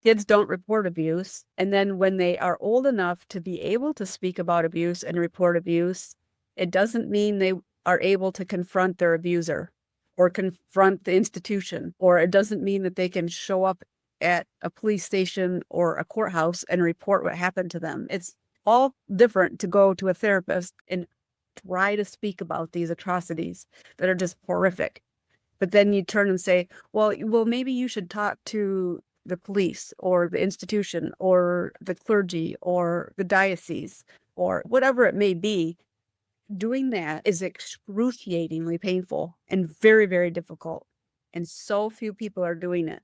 kids don't report abuse. And then when they are old enough to be able to speak about abuse and report abuse, it doesn't mean they are able to confront their abuser or confront the institution, or it doesn't mean that they can show up at a police station or a courthouse and report what happened to them. It's all different to go to a therapist and try to speak about these atrocities that are just horrific. But then you turn and say, well, maybe you should talk to the police or the institution or the clergy or the diocese or whatever it may be. Doing that is excruciatingly painful and very, very difficult. And so few people are doing it.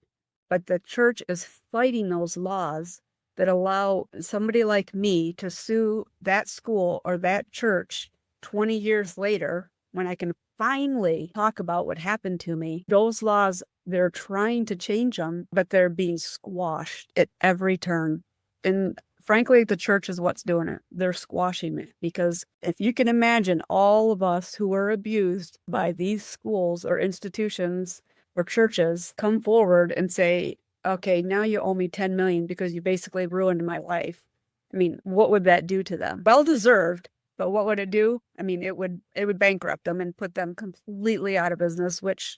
But the church is fighting those laws that allow somebody like me to sue that school or that church 20 years later when I can finally talk about what happened to me. Those laws, they're trying to change them, but they're being squashed at every turn. And frankly, the church is what's doing it. They're squashing it because if you can imagine all of us who were abused by these schools or institutions or churches come forward and say, okay, now you owe me 10 million because you basically ruined my life. I mean, what would that do to them? Well deserved, but what would it do? I mean, it would bankrupt them and put them completely out of business, which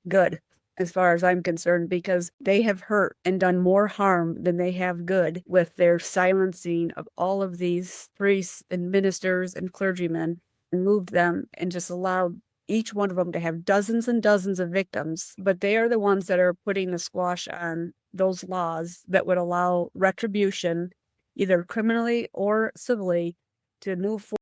good as far as I'm concerned, because they have hurt and done more harm than they have good with their silencing of all of these priests and ministers and clergymen, and moved them and just allowed each one of them to have dozens and dozens of victims. But they are the ones that are putting the squash on those laws that would allow retribution, either criminally or civilly, to move forward.